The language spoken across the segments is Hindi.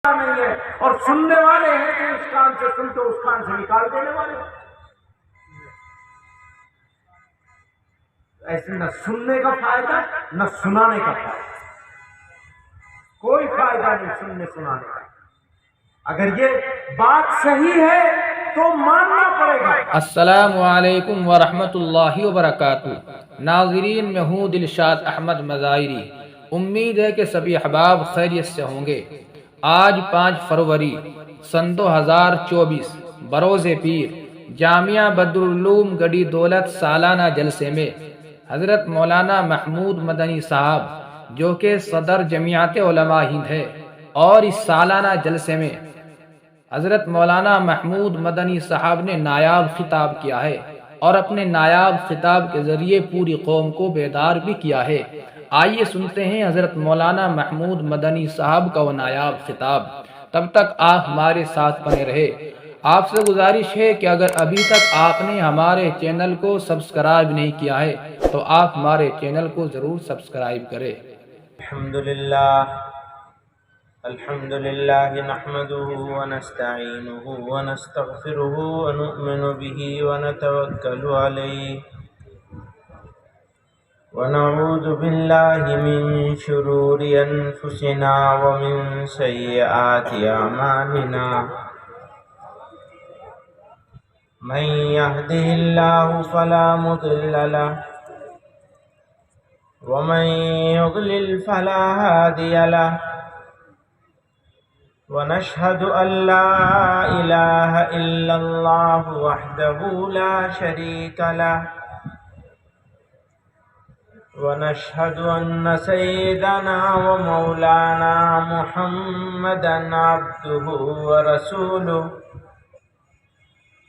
नहीं है, और सुनने वाले हैं कि इस कान से सुनते उस कान से निकाल देने वाले। ऐसे न सुनने का फायदा न सुनाने का फायदा, कोई फायदा नहीं सुनने सुनाने का। अगर ये बात सही है तो मानना पड़ेगा। अस्सलामु अलैकुम व रहमतुल्लाहि व बरकातुहू। नाज़रीन, मैं हूँ दिलशाद अहमद मज़ाहिरी। उम्मीद है कि सभी अहबाब खैरियत से होंगे। आज 5 फरवरी सन 2024 बरोज़े पीर जामिया बदरुल्लूम गढ़ी दौलत सालाना जलसे में हज़रत मौलाना महमूद मदनी साहब, जो कि सदर जमीयत उलमा हिंद है, और इस सालाना जलसे में हज़रत मौलाना महमूद मदनी साहब ने नायाब खिताब किया है और अपने नायाब खिताब के ज़रिए पूरी कौम को बेदार भी किया है। आइए सुनते हैं हज़रत मौलाना महमूद मदनी साहब का वो नायाब खिताब। तब तक आप हमारे साथ बने रहे। आपसे गुजारिश है कि अगर अभी तक आपने हमारे चैनल को सब्सक्राइब नहीं किया है तो आप हमारे चैनल को ज़रूर सब्सक्राइब करें। अल्हम्दुलिल्लाह नहमदुहु व नस्तईनुहु व नस्तगफिरुहु व नु'मिनु बिही व नतवक्कलु अलैहि व नऊज़ु बिल्लाहि मिन शुरूरि अनफुसिना व मिन सय्यिआति अमालिना। मन यहदिहिल्लाहु फला मुदिल्ल लहु व मन युद्लिल फला हादिय लहु वनशहदु अल्ला इलाहा इल्लल्लाह वहदहु ला शरीका लहु वनशहदु अन्न सय्यदना व मौलाना मुहम्मदन अब्दुहु व रसूलुहु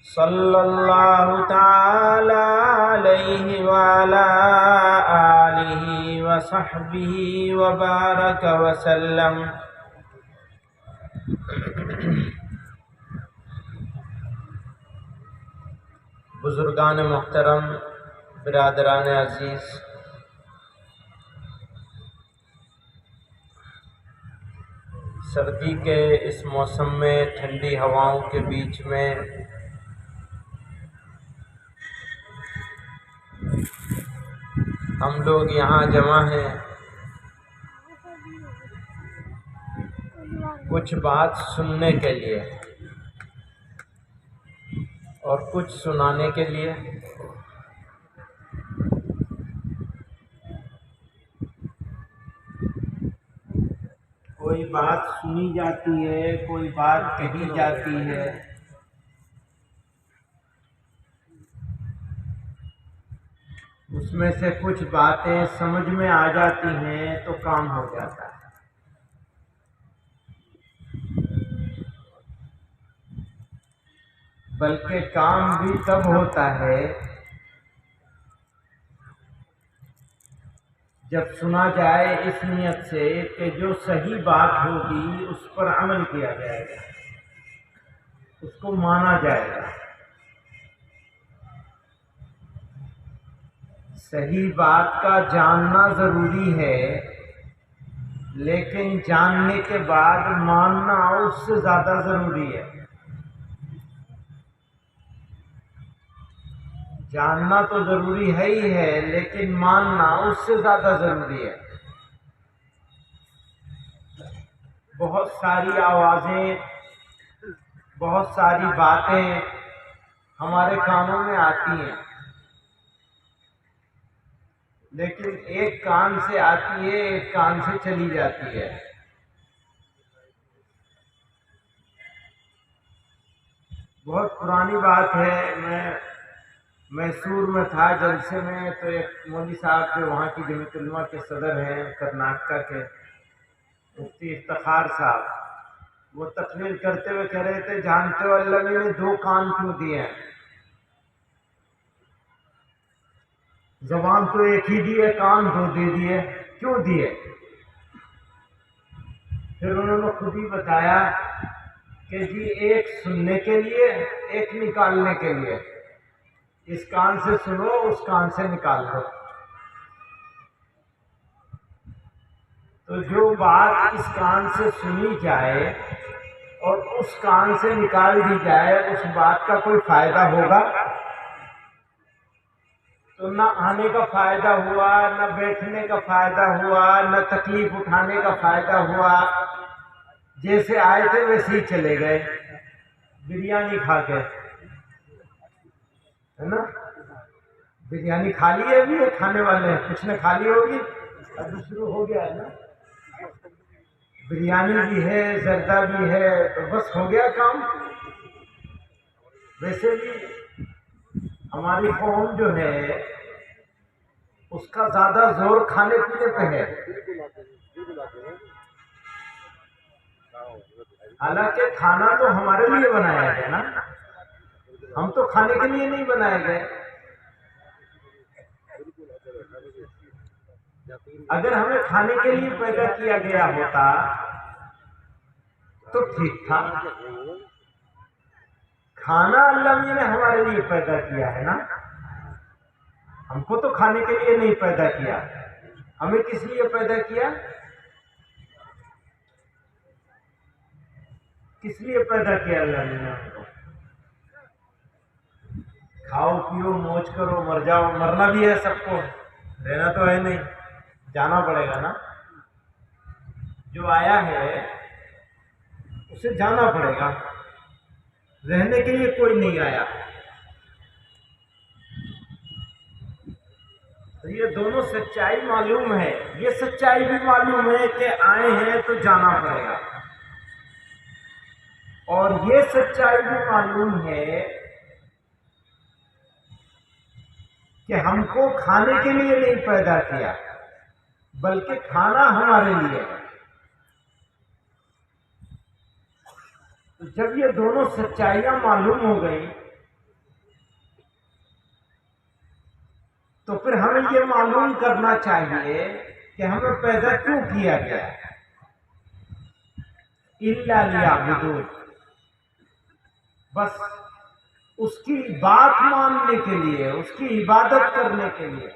सल्लल्लाहु तआला अलैहि व अला आलिहि व सहबिहि व बारक व सल्लम। बुजुर्गान मोहतरम, बिरादरान अजीज, सर्दी के इस मौसम में ठंडी हवाओं के बीच में हम लोग यहाँ जमा हैं कुछ बात सुनने के लिए और कुछ सुनाने के लिए। कोई बात सुनी जाती है, कोई बात कही जाती है, उसमें से कुछ बातें समझ में आ जाती हैं तो काम हो जाता है। बल्कि काम भी तब होता है जब सुना जाए इस नियत से कि जो सही बात होगी उस पर अमल किया जाएगा, उसको माना जाएगा। सही बात का जानना ज़रूरी है, लेकिन जानने के बाद मानना उससे ज़्यादा ज़रूरी है। जानना तो ज़रूरी है ही है, लेकिन मानना उससे ज़्यादा ज़रूरी है। बहुत सारी आवाज़ें, बहुत सारी बातें हमारे कानों में आती हैं, लेकिन एक कान से आती है, एक कान से चली जाती है। बहुत पुरानी बात है, मैं मैसूर में था जलसे में, तो एक मौलवी साहब जो वहाँ की जमीयत उलमा के सदर हैं कर्नाटक के, मुफ्ती इफ्तिखार साहब, वो तकरीर करते हुए कह रहे थे, जानते हो अल्लाह ने 2 कान क्यों दिए हैं? ज़बान तो एक ही दी है, कान 2 दे दिए, क्यों दिए? फिर उन्होंने खुद ही बताया कि जी एक सुनने के लिए, एक निकालने के लिए। इस कान से सुनो, उस कान से निकाल दो। तो जो बात इस कान से सुनी जाए और उस कान से निकाल दी जाए, उस बात का कोई फायदा होगा? तो न आने का फायदा हुआ, न बैठने का फायदा हुआ, न तकलीफ उठाने का फायदा हुआ। जैसे आए थे वैसे ही चले गए, बिरयानी खा के, है ना? बिरयानी खा ली है, अभी खाने वाले हैं, कुछ ने खा ली होगी, अब शुरू हो गया है ना। बिरयानी भी है, जर्दा भी है, तो बस हो गया काम। वैसे भी हमारी कौम जो है उसका ज्यादा जोर खाने पीने पे है। हालांकि खाना तो हमारे लिए बनाया गया ना, हम तो खाने के लिए नहीं बनाए गए। अगर हमें खाने के लिए पैदा किया गया होता तो ठीक था। खाना अल्लाह ने हमारे लिए पैदा किया है ना, हमको तो खाने के लिए नहीं पैदा किया। हमें किस लिए पैदा किया? किस लिए पैदा किया अल्लाह ने हमको? खाओ पियो मौज करो, मर जाओ। मरना भी है सबको, रहना तो है नहीं, जाना पड़ेगा ना। जो आया है उसे जाना पड़ेगा, रहने के लिए कोई नहीं आया। तो ये दोनों सच्चाई मालूम है। ये सच्चाई भी मालूम है कि आए हैं तो जाना पड़ेगा, और ये सच्चाई भी मालूम है कि हमको खाने के लिए नहीं पैदा किया, बल्कि खाना हमारे लिए है। तो जब ये दोनों सच्चाइयां मालूम हो गई तो फिर हमें ये मालूम करना चाहिए कि हमें पैदा क्यों किया गया। इल्ला लियाबुदून, बस उसकी बात मानने के लिए, उसकी इबादत करने के लिए,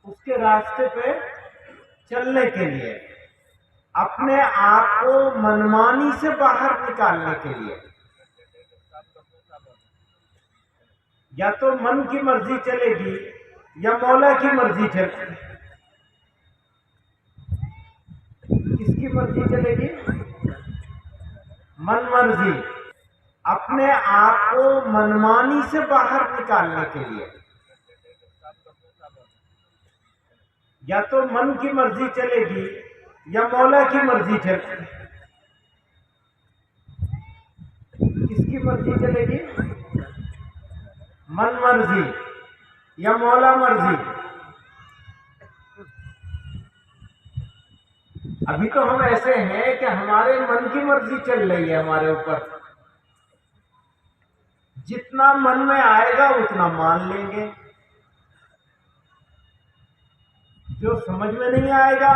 उसके रास्ते पे चलने के लिए, अपने आप को मनमानी से बाहर निकालने के लिए। या तो मन की मर्जी चलेगी या मौला की मर्जी चलेगी। किसकी मर्जी चलेगी? मन मर्जी, अपने आप को मनमानी से बाहर निकालने के लिए। या तो मन की मर्जी चलेगी या मौला की मर्जी चलेगी। किसकी मर्जी चलेगी? मन मर्जी या मौला मर्जी। अभी तो हम ऐसे हैं कि हमारे मन की मर्जी चल रही है हमारे ऊपर। जितना मन में आएगा उतना मान लेंगे, जो समझ में नहीं आएगा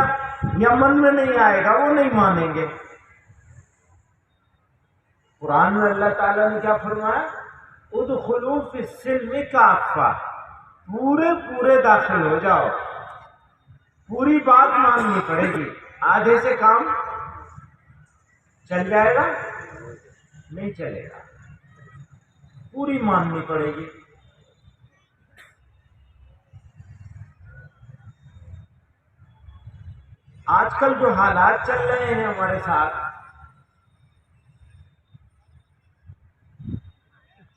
या मन में नहीं आएगा वो नहीं मानेंगे। कुरान में अल्लाह ताला ने क्या फरमाया? उदखुलू फिस्सिल्मि काफ़ा, पूरे पूरे दाखिल हो जाओ। पूरी बात माननी पड़ेगी। आधे से काम चल जाएगा? नहीं चलेगा, पूरी माननी पड़ेगी। आजकल जो हालात चल रहे हैं हमारे साथ,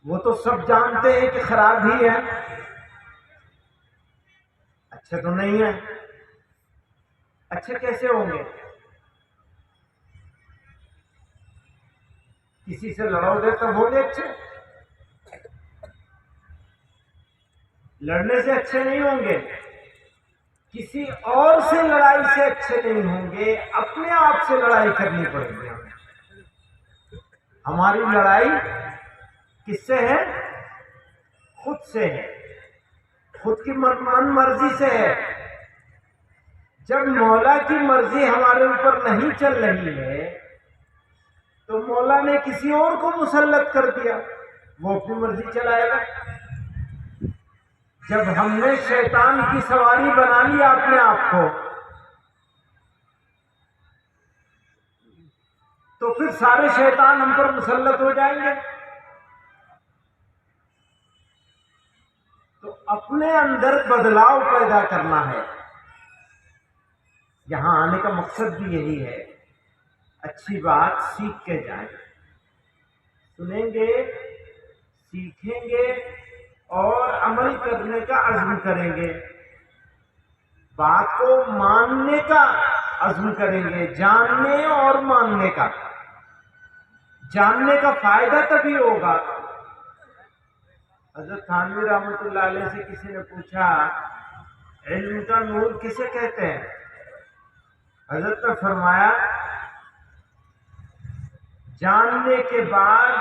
वो तो सब जानते हैं कि खराब ही है, अच्छे तो नहीं है। अच्छे कैसे होंगे? किसी से लड़ोगे तब होंगे अच्छे, लड़ने से अच्छे नहीं होंगे। किसी और से लड़ाई से अच्छे नहीं होंगे, अपने आप से लड़ाई करनी पड़ेगी हमें। हमारी लड़ाई किससे है? खुद से है, खुद की मन मर्जी से है। जब मौला की मर्जी हमारे ऊपर नहीं चल रही है तो मौला ने किसी और को मुसल्लत कर दिया, वो अपनी मर्जी चलाएगा। जब हमने शैतान की सवारी बना लिया अपने आप को, तो फिर सारे शैतान हम पर मुसल्लत हो जाएंगे। तो अपने अंदर बदलाव पैदा करना है। यहां आने का मकसद भी यही है, अच्छी बात सीख के जाएं, सुनेंगे, सीखेंगे और अमल करने का अज़्म करेंगे, बात को मानने का अज़्म करेंगे, जानने और मानने का। जानने का फायदा तभी होगा। हज़रत थानवी रहमतुल्लाह अलैह से किसी ने पूछा, इल्म का नूर किसे कहते हैं? हज़रत ने फरमाया, जानने के बाद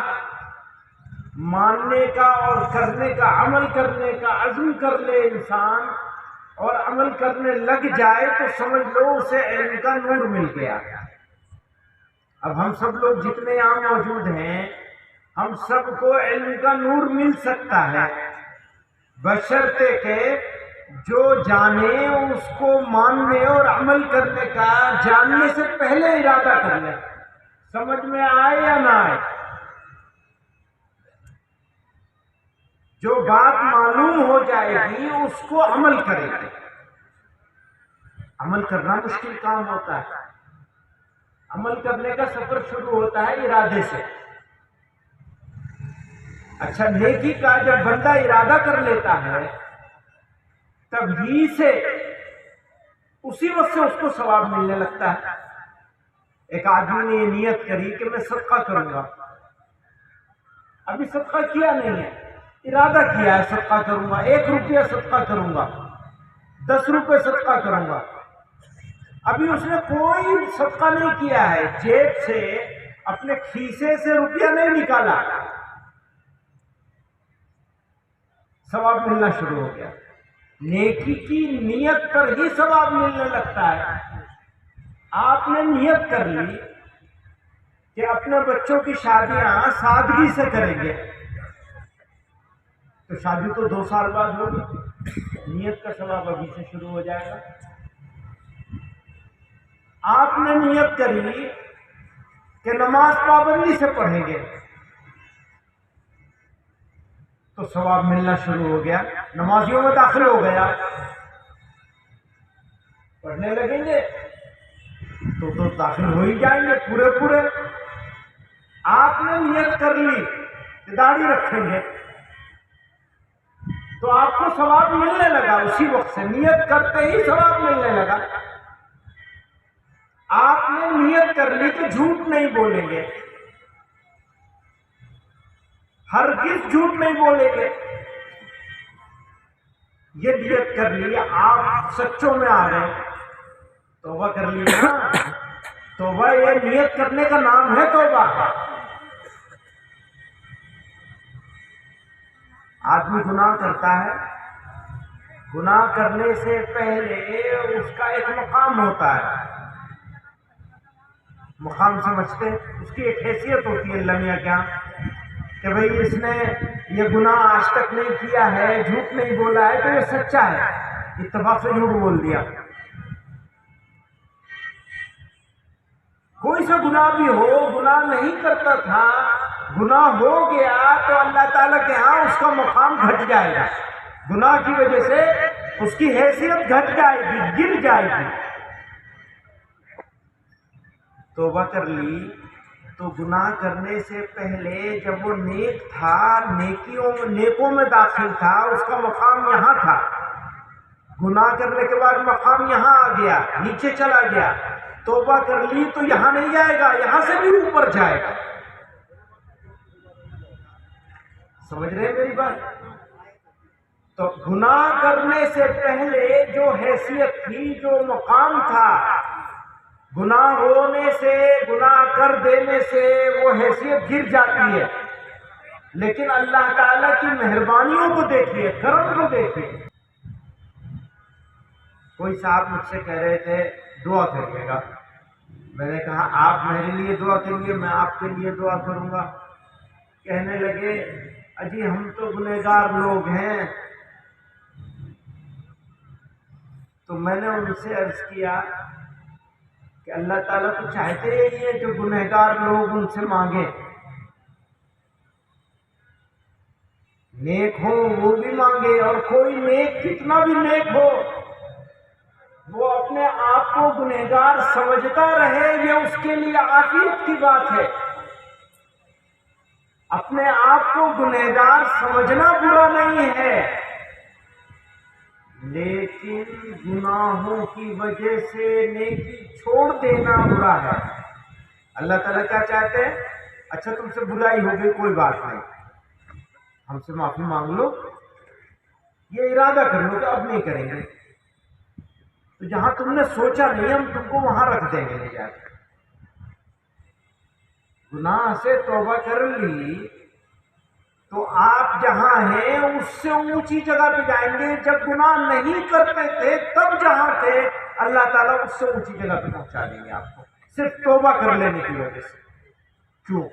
मानने का और करने का, अमल करने का अज़्म कर ले इंसान और अमल करने लग जाए तो समझ लो उसे इल्म का नूर मिल गया। अब हम सब लोग जितने यहाँ मौजूद हैं, हम सबको इल्म का नूर मिल सकता है, बशर्ते के जो जाने उसको मानने और अमल करने का जानने से पहले इरादा कर ले, समझ में आए या ना आए। जो बात मालूम हो जाएगी उसको अमल करेंगे। अमल करना मुश्किल काम होता है। अमल करने का सफर शुरू होता है इरादे से। अच्छा, नेकी का जब बंदा इरादा कर लेता है तभी से उसी वक्त से उसको सवाब मिलने लगता है। एक आदमी ने ये नियत करी कि मैं सदका करूंगा, अभी सदका किया नहीं है, इरादा किया है सदका करूंगा, 1 रुपया सदका करूंगा, 10 रुपये सदका करूंगा, अभी उसने कोई सदका नहीं किया है, जेब से अपने खीसे से रुपया नहीं निकाला, सवाब मिलना शुरू हो गया। नेकी की नियत पर ही सवाब मिलने लगता है। आपने नियत कर ली कि अपने बच्चों की शादियां सादगी से करेंगे, तो शादी तो 2 साल बाद होगी, नियत का सवाब अभी से शुरू हो जाएगा। आपने नियत करी कि नमाज पाबंदी से पढ़ेंगे, तो सवाब मिलना शुरू हो गया, नमाजियों में दाखिल हो गया, पढ़ने लगेंगे तो दाखिल हो ही जाएंगे पूरे पूरे। आपने नियत कर ली कि दाढ़ी रखेंगे, तो आपको सवाब मिलने लगा उसी वक्त से, नियत करते ही सवाब मिलने लगा। आपने नियत कर ली कि झूठ नहीं बोलेंगे, हरगिज़ झूठ नहीं बोलेंगे, ये नियत कर ली, आप सच्चों में आ गए, तौबा कर ली ना। तौबा ये नियत करने का नाम है तौबा। आदमी गुनाह करता है, गुनाह करने से पहले उसका एक मकाम होता है, मकाम समझते, उसकी एक हैसियत होती है अल्लाह मियां क्या, कि भाई इसने ये गुनाह आज तक नहीं किया है, झूठ नहीं बोला है, तो ये सच्चा है, इत्तेफाक से झूठ बोल दिया। कोई सा गुनाह भी हो, गुनाह नहीं करता था, गुनाह हो गया तो अल्लाह ताला के यहाँ उसका मकाम घट जाएगा, गुनाह की वजह से उसकी हैसियत घट जाएगी, गिर जाएगी। तौबा कर ली तो गुनाह करने से पहले जब वो नेक था, नेकों में दाखिल था, उसका मकाम यहाँ था, गुनाह करने के बाद मकाम यहाँ आ गया, नीचे चला गया। तौबा कर ली तो यहाँ नहीं जाएगा, यहाँ से भी ऊपर जाएगा। समझ रहे हैं मेरी बात? तो गुनाह करने से पहले जो हैसियत थी, जो मकाम था, गुनाह होने से, गुनाह कर देने से वो हैसियत गिर जाती है। लेकिन अल्लाह ताला की मेहरबानियों को देखिए, करम को देखिए। कोई साहब मुझसे कह रहे थे दुआ करिएगा, मैंने कहा आप मेरे लिए दुआ करिए, मैं आपके लिए दुआ करूंगा। कहने लगे अजी हम तो गुनहगार लोग हैं। तो मैंने उनसे अर्ज किया कि अल्लाह ताला तो चाहते ही है जो गुनहगार लोग उनसे मांगे, नेक हो वो भी मांगे। और कोई नेक कितना भी नेक हो, वो अपने आप को गुनहगार समझता रहे, ये उसके लिए आफियत की बात है। अपने आप को गुनहगार समझना बुरा नहीं है, लेकिन गुनाहों की वजह से नेकी छोड़ देना बुरा है। अल्लाह ताला क्या चाहते हैं? अच्छा तुमसे बुराई हो गई, कोई बात नहीं, हमसे माफी मांग लो, ये इरादा कर लो कि अब नहीं करेंगे। तो जहां तुमने सोचा नहीं, हम तुमको वहां रख देंगे ले जाकर। गुनाह से तौबा कर ली तो आप जहां हैं उससे ऊंची जगह पे जाएंगे। जब गुनाह नहीं करते थे तब जहां थे, अल्लाह ताला उससे ऊंची जगह पे पहुंचा देंगे आपको, सिर्फ तौबा कर लेने की वजह से। क्यों?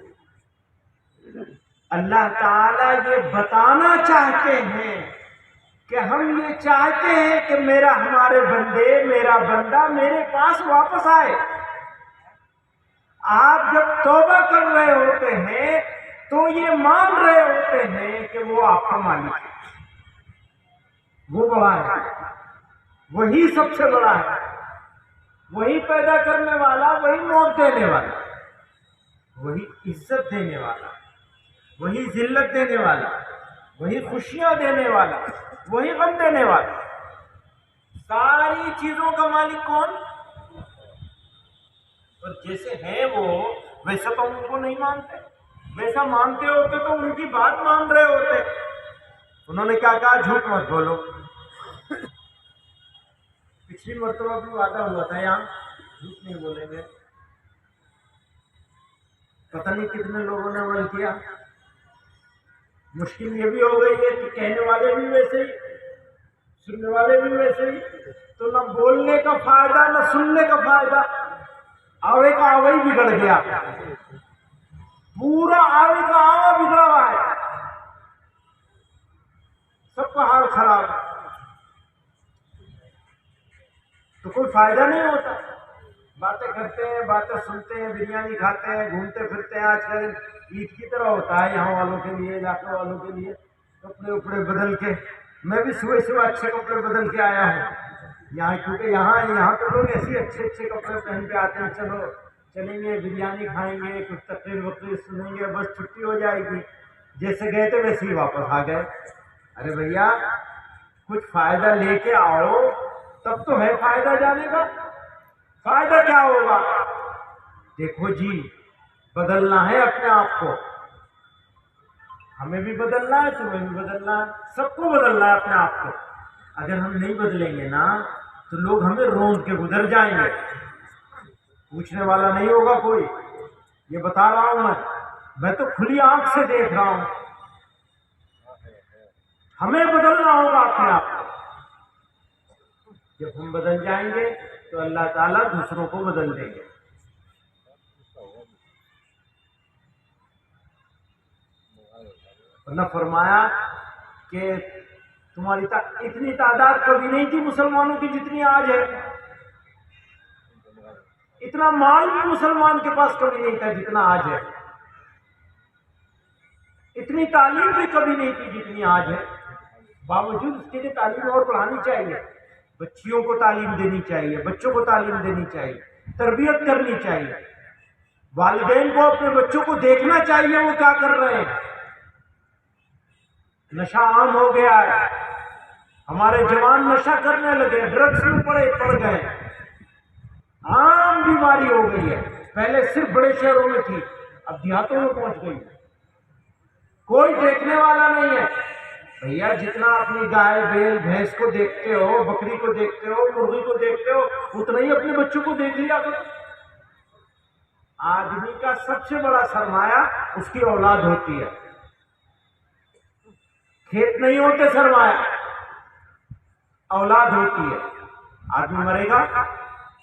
अल्लाह ताला ये बताना चाहते हैं कि हम ये चाहते हैं कि हमारे मेरा बंदा मेरे पास वापस आए। आप जब तौबा कर रहे होते हैं तो ये मान रहे होते हैं कि वो आपका मालिक है, वो बड़ा है, वही सबसे बड़ा है, वही पैदा करने वाला, वही मौत देने वाला, वही इज्जत देने वाला, वही जिल्लत देने वाला, वही खुशियां देने वाला, वही गम देने वाला। सारी चीजों का मालिक कौन? और जैसे है वो, वैसा तो उनको नहीं मानते। वैसा मानते होते तो उनकी बात मान रहे होते। उन्होंने क्या कहा? झूठ मत बोलो। पिछली मर्तबा भी वादा हुआ था यहाँ, झूठ नहीं बोलेंगे। पता नहीं कितने लोगों ने अमल किया। मुश्किल ये भी हो गई है कि कहने वाले भी वैसे ही, सुनने वाले भी वैसे ही। तो न बोलने का फायदा न सुनने का फायदा, आवे का आवा ही बिगड़ गया, पूरा आवे का आवा बिगड़ा हुआ है, सबका हाल खराब। तो कोई फायदा नहीं होता। बातें करते हैं, बातें सुनते हैं, बिरयानी खाते हैं, घूमते फिरते हैं। आजकल ईद की तरह होता है यहाँ वालों के लिए, इलाके वालों के लिए, कपड़े उपड़े बदल के। मैं भी सुबह सुबह अच्छे कपड़े बदल के आया हूँ यहाँ, क्योंकि यहाँ तो लोग ऐसे अच्छे कपड़े पहन के आते हैं। चलो चलेंगे, बिरयानी खाएंगे, कुछ तकरीर वकरीर सुनेंगे, बस छुट्टी हो जाएगी। जैसे गए थे वैसे ही वापस आ गए। अरे भैया कुछ फायदा लेके आओ, तब तो है फायदा जाने का। फायदा क्या होगा? देखो जी, बदलना है अपने आप को, हमें भी बदलना है, तुम्हें भी बदलना है, सबको बदलना है अपने आप को। अगर हम नहीं बदलेंगे ना तो लोग हमें रोंद के गुजर जाएंगे, पूछने वाला नहीं होगा कोई। ये बता रहा हूं मैं तो खुली आंख से देख रहा हूं। हमें बदलना होगा अपने आप को। जब हम बदल जाएंगे तो अल्लाह ताला दूसरों को बदल देंगे। वरना फरमाया कि तुम्हारी इतनी तादाद कभी नहीं थी मुसलमानों की जितनी आज है। इतना माल भी मुसलमान के पास कभी नहीं था जितना आज है। इतनी तालीम भी कभी नहीं थी जितनी आज है। बावजूद उसके लिए तालीम और बढ़ानी चाहिए। बच्चियों को तालीम देनी चाहिए, बच्चों को तालीम देनी चाहिए, तरबियत करनी चाहिए। वालिदैन को अपने बच्चों को देखना चाहिए वो क्या कर रहे हैं। नशा आम हो गया है, हमारे जवान नशा करने लगे, ड्रग्स में पड़ गए, आम बीमारी हो गई है। पहले सिर्फ बड़े शहरों में थी, अब देहातों में पहुंच गई। कोई देखने वाला नहीं है। भैया जितना अपनी गाय बैल भैंस को देखते हो, बकरी को देखते हो, मुर्गी को देखते हो, उतना ही अपने बच्चों को देख लिया करो। आदमी का सबसे बड़ा सरमाया उसकी औलाद होती है। खेत नहीं होते सरमाया, औलाद होती है। आदमी मरेगा,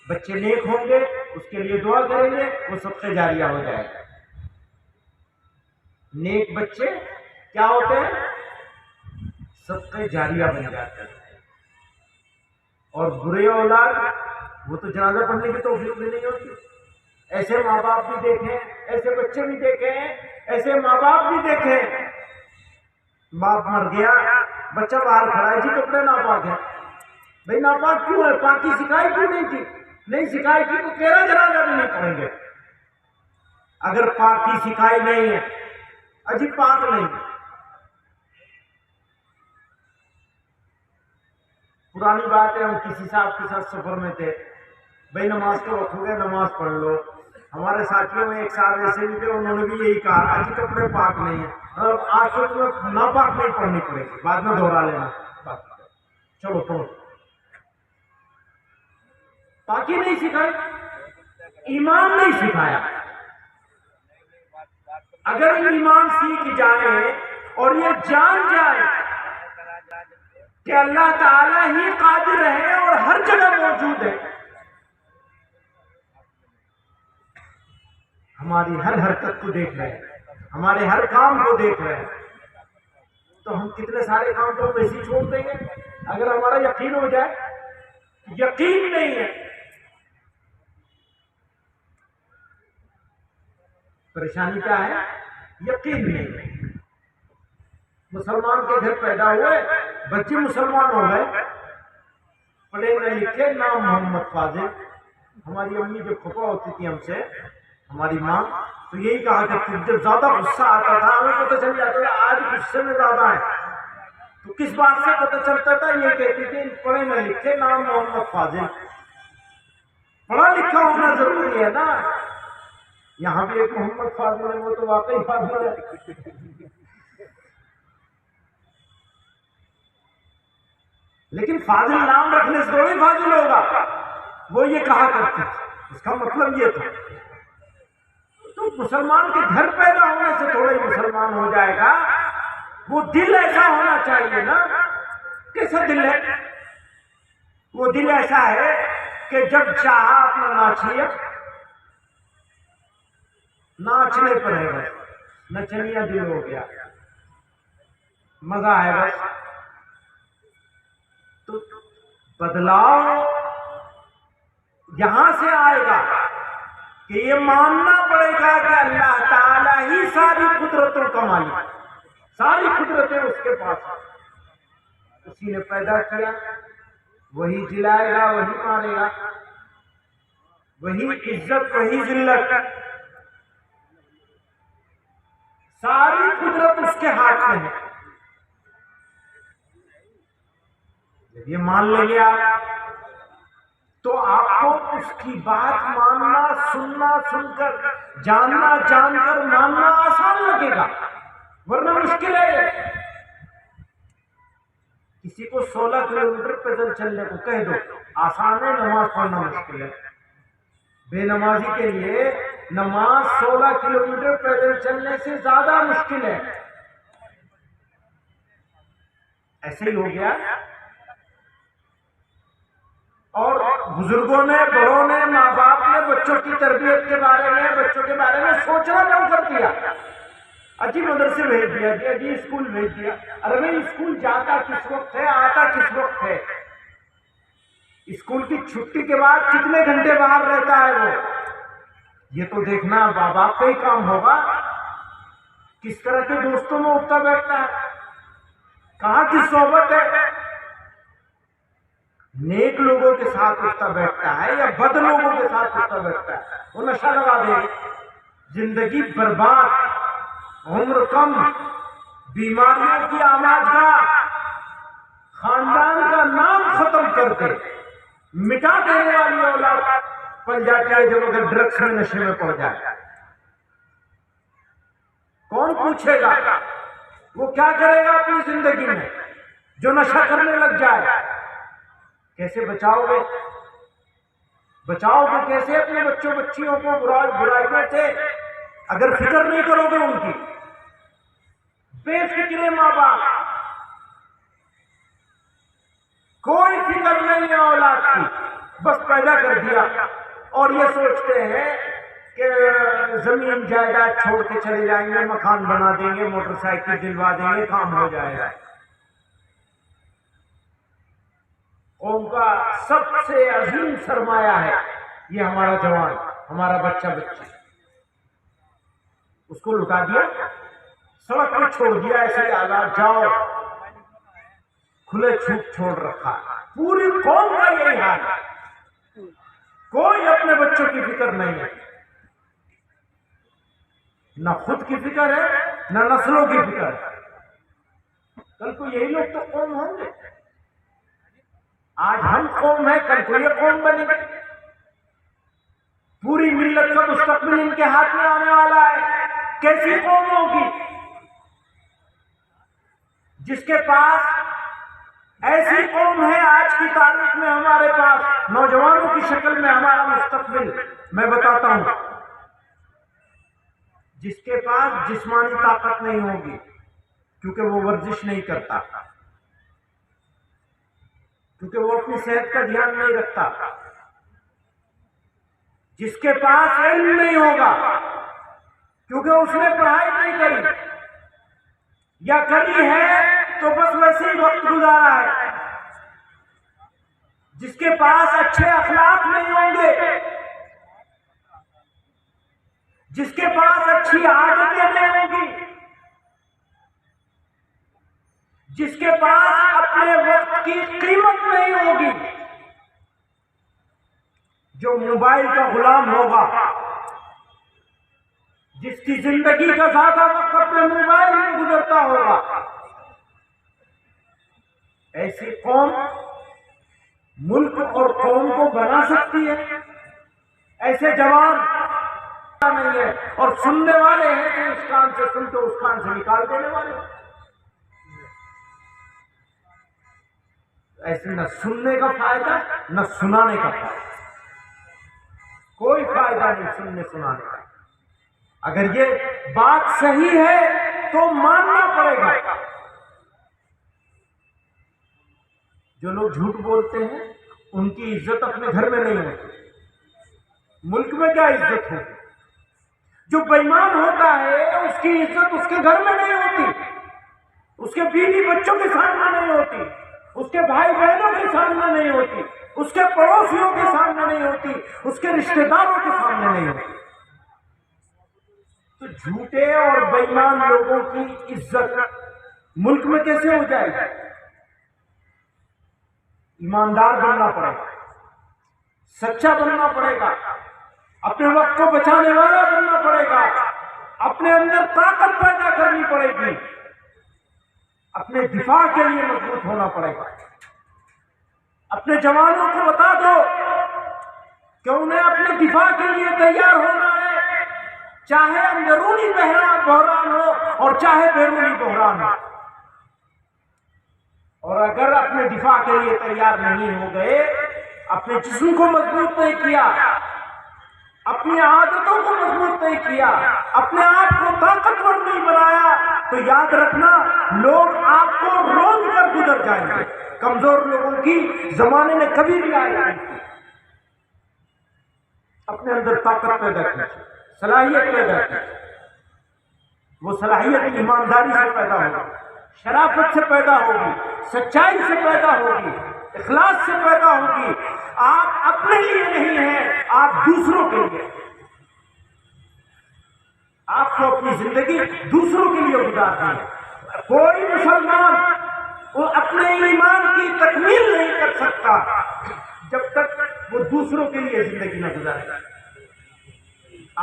बच्चे नेक होंगे, उसके लिए दुआ करेंगे, वो सबसे जारिया हो जाएगा। नेक बच्चे क्या होते हैं? सबसे जारिया बन जाते हैं। और बुरे औलाद वो तो जनाजा पढ़ने की तौफीक भी नहीं होती। ऐसे माँ बाप भी देखे, ऐसे बच्चे भी देखे, ऐसे माँ बाप भी देखे। बाप मर गया, बच्चा बाहर खड़ा है, जी कपड़े नापाक है। भाई नापाक क्यों है? पाकी सिखाई क्यों नहीं थी? नहीं सिखाई थी तो तेरा जनाजा भी नहीं पढ़ेंगे। अगर पाकी सिखाई नहीं है, अजी पाक नहीं। पुरानी बात है, हम किसी साहब के साथ सफर में थे, भाई नमाज के वक्त हो गया, नमाज पढ़ लो। हमारे साथियों में एक साहब ऐसे भी थे, उन्होंने भी यही कहा, आज कपड़े पाक नहीं है, और आज तो तुम्हें नापाक नहीं पढ़नी पड़ेगी, बाद में दोहरा लेना। चलो पढ़ो। पाकी नहीं सिखाई, ईमान नहीं सिखाया। अगर ईमान सीख जाए और ये जान जाए कि अल्लाह ताला ही कादिर है और हर जगह मौजूद है, हमारी हर हरकत को देख रहे हैं, हमारे हर काम को देख रहे हैं, तो हम कितने सारे काम तो वैसे ही छोड़ देंगे। अगर हमारा यकीन हो जाए, यकीन नहीं है, परेशानी क्या है? यकीन नहीं है। मुसलमान के घर पैदा हुए, बच्चे मुसलमान हो गए, पढ़े न लिखे, नाम मोहम्मद फाजिल। हमारी अम्मी जब खफा होती थी हमसे, हमारी माँ, तो यही कहा करती, जब ज्यादा गुस्सा आता था हमें पता चल जाता था आज गुस्से में ज्यादा है, तो किस बात से पता चलता था? ये कहती थी पढ़े न लिखे, नाम मोहम्मद फाजिल। पढ़ा लिखा होना जरूरी है ना। यहाँ भी एक मोहम्मद फाजिल है, वो तो वाकई फाजिल है, लेकिन फाजिल नाम रखने से थोड़ी फाजिल होगा। वो ये कहा करती थी, इसका मतलब ये था। तो मुसलमान के घर पैदा होने से थोड़ा ही मुसलमान हो जाएगा। वो दिल ऐसा होना चाहिए ना। कैसा दिल है? वो दिल ऐसा है कि जब चाहा अपना नाच लिया, नाचने पर है बस, नचनिया दिल हो गया, मजा है बस। तो बदलाव यहां से आएगा कि ये मानना पड़ेगा कि अल्लाह ताला ही सारी कुदरतों का मालिक, सारी कुदरतें उसके पास हैं। उसी ने पैदा किया, वही जिलाएगा, वही मारेगा, वही इज्जत, वही जिल्लत, सारी कुदरत उसके हाथ में है। जब ये मान लेंगे आप, तो आपको उसकी बात मानना, सुनना सुनकर, जानना जानकर मानना आसान लगेगा, वरना मुश्किल है। किसी को 16 किलोमीटर पैदल चलने को कह दो, आसान है, नमाज पढ़ना मुश्किल है। बेनमाजी के लिए नमाज 16 किलोमीटर पैदल चलने से ज्यादा मुश्किल है। ऐसे ही हो गया। और बुजुर्गों ने, बड़ों ने, माँ बाप ने बच्चों की तरबियत के बारे में, बच्चों के बारे में सोचना कम कर दिया। अजी मदरसे भेज दिया, जी अजी स्कूल भेज दिया। अरे भाई स्कूल जाता किस वक्त है, आता किस वक्त है? स्कूल की छुट्टी के बाद कितने घंटे बाहर रहता है वो, ये तो देखना माँ बाप का ही काम होगा। किस तरह के दोस्तों में उठता बैठता है, कहाँ की सोबत है, नेक लोगों के साथ उठता बैठता है या बद लोगों के साथ उठता बैठता है। वो नशा लगा दे, जिंदगी बर्बाद, उम्र कम, बीमारियों की आमाजगाह, खानदान का नाम खत्म कर दे, मिटा देने वाली औलाद बन जाती है जब अगर ड्रग्स में, नशे में पड़ जाए। कौन पूछेगा वो क्या करेगा अपनी जिंदगी में जो नशा करने लग जाए? कैसे बचाओगे? बचाओगे कैसे अपने बच्चों बच्चियों को बुराइयों से, अगर फिक्र नहीं करोगे उनकी? बेफिक्रे माँ बाप, कोई फिक्र नहीं है औलाद की, बस पैदा कर दिया और ये सोचते हैं कि जमीन जायदाद छोड़ के चले जाएंगे, मकान बना देंगे, मोटरसाइकिल दिलवा देंगे, काम हो जाएगा। कौम का सबसे अजीम सरमाया है ये हमारा जवान, हमारा बच्चा बच्ची। उसको लुटा दिया, सड़क पर छोड़ दिया, ऐसे आजाद जाओ, खुले छूट छोड़ रखा। पूरी कौम का यही हाल है, कोई अपने बच्चों की फिक्र नहीं है, न खुद की फिक्र है न नस्लों की फिक्र है। कल को यही लोग तो कौम होंगे। आज हम कौम है, कल को ये कौम बनेगी। पूरी मिल्लत का मुस्तकबिल इनके हाथ में आने वाला है। कैसी कौम होगी जिसके पास ऐसी कौम है आज की तारीख में, हमारे पास नौजवानों की शक्ल में हमारा मुस्तकबिल मैं बताता हूं, जिसके पास जिस्मानी ताकत नहीं होगी क्योंकि वो वर्जिश नहीं करता, क्योंकि वो अपनी सेहत का ध्यान नहीं रखता, जिसके पास इल्म नहीं होगा क्योंकि उसने पढ़ाई नहीं करी, या करी है तो बस वैसे ही वक्त गुजारा है, जिसके पास अच्छे अखलाक नहीं होंगे, जिसके पास अच्छी आदतें नहीं होंगी, जिसके पास अपने वक्त की कीमत नहीं होगी, जो मोबाइल का गुलाम होगा, जिसकी जिंदगी का ज्यादा वक्त अपने मोबाइल में गुजरता होगा, ऐसी कौम मुल्क और कौम को बना सकती है। ऐसे जवान नहीं है, और सुनने वाले हैं तो इस कान से सुनते उस कान से निकाल देने वाले। ऐसे न सुनने का फायदा न सुनाने का फायदा, कोई फायदा नहीं सुनने सुनाने का। अगर ये बात सही है तो मानना पड़ेगा। जो लोग झूठ बोलते हैं उनकी इज्जत अपने घर में नहीं होती, मुल्क में क्या इज्जत होती। जो बेईमान होता है उसकी इज्जत उसके घर में नहीं होती, उसके बीवी बच्चों के सामने नहीं होती, उसके भाई बहनों के सामने नहीं होती, उसके पड़ोसियों के सामने नहीं होती, उसके रिश्तेदारों के सामने नहीं होती। तो झूठे और बेईमान लोगों की इज्जत मुल्क में कैसे हो जाएगी। ईमानदार बनना पड़ेगा, सच्चा बनना पड़ेगा, अपने वक्त को बचाने वाला बनना पड़ेगा, अपने अंदर ताकत पैदा करनी पड़ेगी, अपने दिफा के लिए मजबूत होना पड़ेगा। अपने जवानों को बता दो कि उन्हें अपने दिफा के लिए तैयार होना है, चाहे अंदरूनी बहरान हो और चाहे बैरूनी बहरान हो। और अगर अपने दिफा के लिए तैयार नहीं हो गए, अपने जिस्म को मजबूत नहीं किया, अपनी आदतों को मजबूत नहीं किया, अपने आप को ताकतवर नहीं बनाया, तो याद रखना लोग आपको रोक कर गुजर जाएंगे। कमजोर लोगों की जमाने ने कभी भी आय नहीं की। अपने अंदर ताकत पैदा कीजिए, सलाहियत पैदा कीजिए। वो सलाहियत ईमानदारी से पैदा होगी, शराफत से पैदा होगी, सच्चाई से पैदा होगी, इखलास से पैदा होगी। आप अपने लिए नहीं हैं, आप दूसरों के लिए। आपको अपनी जिंदगी दूसरों के लिए गुजारनी है। कोई मुसलमान वो अपने ईमान की तकमील नहीं कर सकता जब तक वो दूसरों के लिए जिंदगी न गुजारेगा।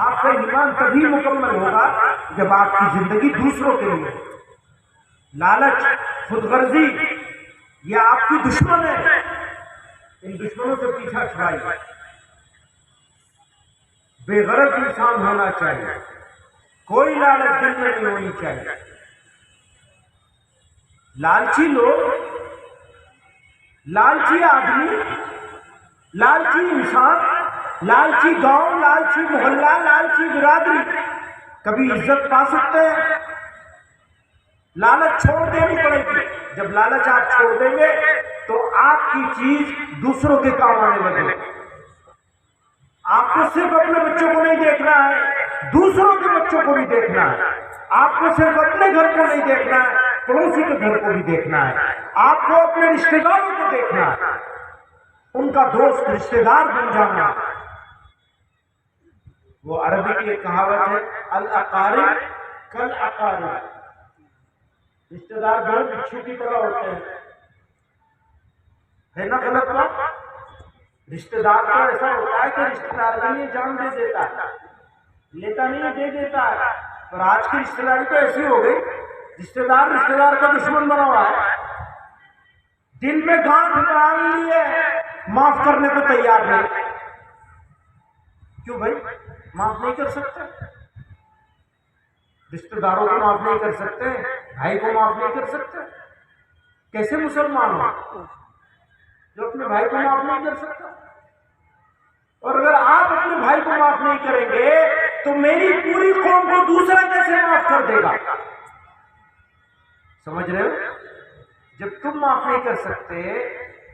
आपका ईमान तभी मुकम्मल होगा जब आपकी जिंदगी दूसरों के लिए। लालच, खुदगर्जी ये आपकी दुश्मन है। इन दुश्मनों से पीछा छुड़ाइए। बेगरज इंसान होना चाहिए, कोई लालच दिल में नहीं होनी चाहिए। लालची लोग, लालची आदमी, लालची इंसान, लालची गांव, लालची मोहल्ला, लालची बिरादरी कभी इज्जत पा सकते हैं। लालच छोड़ देनी पड़ेगी। जब लालच आप छोड़ देंगे तो आपकी चीज दूसरों के काम आने लगेगी। आपको सिर्फ अपने बच्चों को नहीं देखना है, दूसरों के बच्चों को भी देखना है। आपको सिर्फ अपने घर को नहीं देखना है, पड़ोसी के घर को भी देखना है। आपको अपने रिश्तेदारों को देखना है। उनका दोस्त रिश्तेदार बन जाना। वो अरबी की एक कहावत है, अल अकारिब कल अकारिब, रिश्तेदार भेड़ बिच्छू की तरह होते हैं। है ना गलत बात? रिश्तेदार तो ऐसा होता है कि रिश्तेदार के लिए जान दे देता है, लेता नहीं दे देता है। पर आज की रिश्तेदारी तो ऐसी हो गई, रिश्तेदार रिश्तेदार का दुश्मन बना हुआ है, दिल में गांठ डाल लिए, माफ करने को तैयार नहीं। क्यों भाई? माफ नहीं कर सकते? रिश्तेदारों को माफ नहीं कर सकते, भाई को माफ नहीं कर सकते? कैसे मुसलमान हो जो अपने भाई को माफ नहीं कर सकता? और अगर आप अपने भाई को माफ नहीं करेंगे तो मेरी पूरी कौम को दूसरा कैसे माफ कर देगा? समझ रहे हो? जब तुम माफ नहीं कर सकते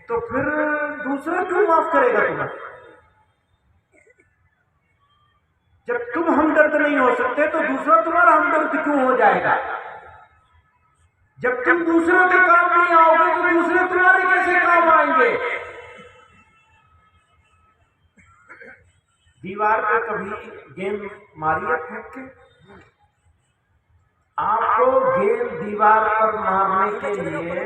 तो फिर दूसरा क्यों माफ करेगा तुम्हें? जब तुम हमदर्द नहीं हो सकते तो दूसरा तुम्हारा हमदर्द क्यों हो जाएगा? जब तुम दूसरों के काम नहीं आओगे तो दूसरे तुम्हारे कैसे काम आएंगे? दीवार पे कभी गेंद मारी है फेंक के? आपको गेंद दीवार पर मारने के लिए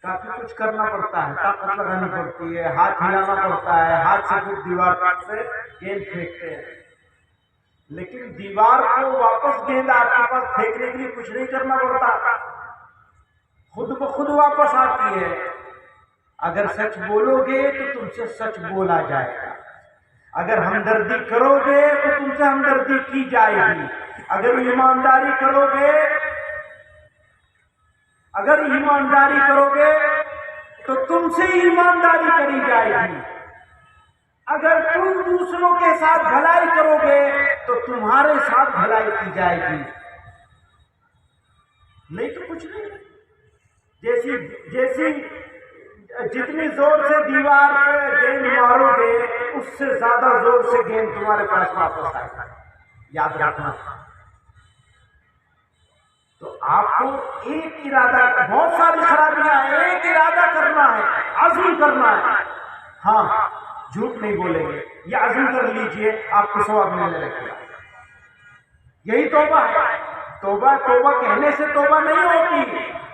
काफी कुछ करना पड़ता है, ताकत लगानी पड़ती है, हाथ हिलाना पड़ता है, हाथ से खुद दीवार से गेंद फेंकते हैं। लेकिन दीवार को वापस गेंद आपके पास फेंकने के लिए कुछ नहीं करना पड़ता, खुद ब खुद वापस आती है। अगर सच बोलोगे तो तुमसे सच बोला जाएगा, अगर हमदर्दी करोगे तो तुमसे हमदर्दी की जाएगी, अगर ईमानदारी करोगे तो तुमसे ईमानदारी करी जाएगी, अगर तुम दूसरों के साथ भलाई करोगे तो तुम्हारे साथ भलाई की जाएगी। नहीं तो कुछ नहीं। जैसी जितनी जोर से दीवार पे गेंद मारोगे उससे ज्यादा जोर से गेंद तुम्हारे पास वापस आएगा, याद रखना। तो आपको एक इरादा, बहुत सारी खराबियां हैं, एक इरादा करना है, अज़्म करना है। हाँ, झूठ नहीं बोलेंगे, ये अज़्म कर लीजिए, आपको सवाब मिलने लगेगा। यही तौबा है। तौबा कहने से तौबा नहीं होती,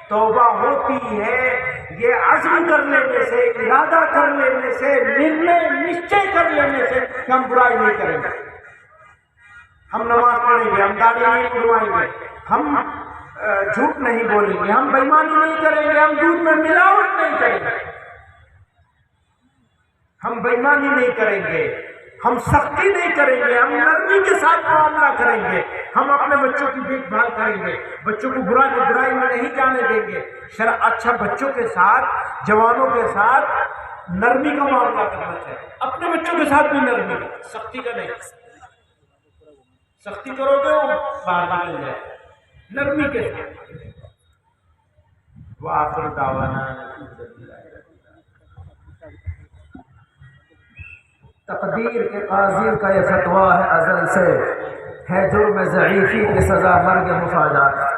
तौबा होती है ये अज़्म कर लेने से, इरादा कर लेने से, निर्णय निश्चय कर लेने से कि हम बुराई नहीं करेंगे, हम नमाज पढ़ेंगे, हम दाढ़ी नहीं उड़वाएंगे, हम झूठ नहीं बोलेंगे, हम बेईमानी नहीं करेंगे, हम दूध में मिलावट नहीं करेंगे, हम बेईमानी नहीं करेंगे, हम सख्ती नहीं करेंगे, हम नरमी के साथ मामला करेंगे, हम अपने बच्चों की देखभाल करेंगे, बच्चों को बुराई में नहीं जाने देंगे। अच्छा, बच्चों के साथ, जवानों के साथ नरमी का मामला करना चाहिए, अपने बच्चों के साथ भी नरमी का, सख्ती का नहीं। सख्ती करोगे वो बाहर निकल जाए, नरमी के साथ। वाखिर दावाना तकदीर के काज़ी का ये फतवा है अज़ल से, है जुर्म ज़ईफ़ी की सज़ा मर्ग मुफाजात।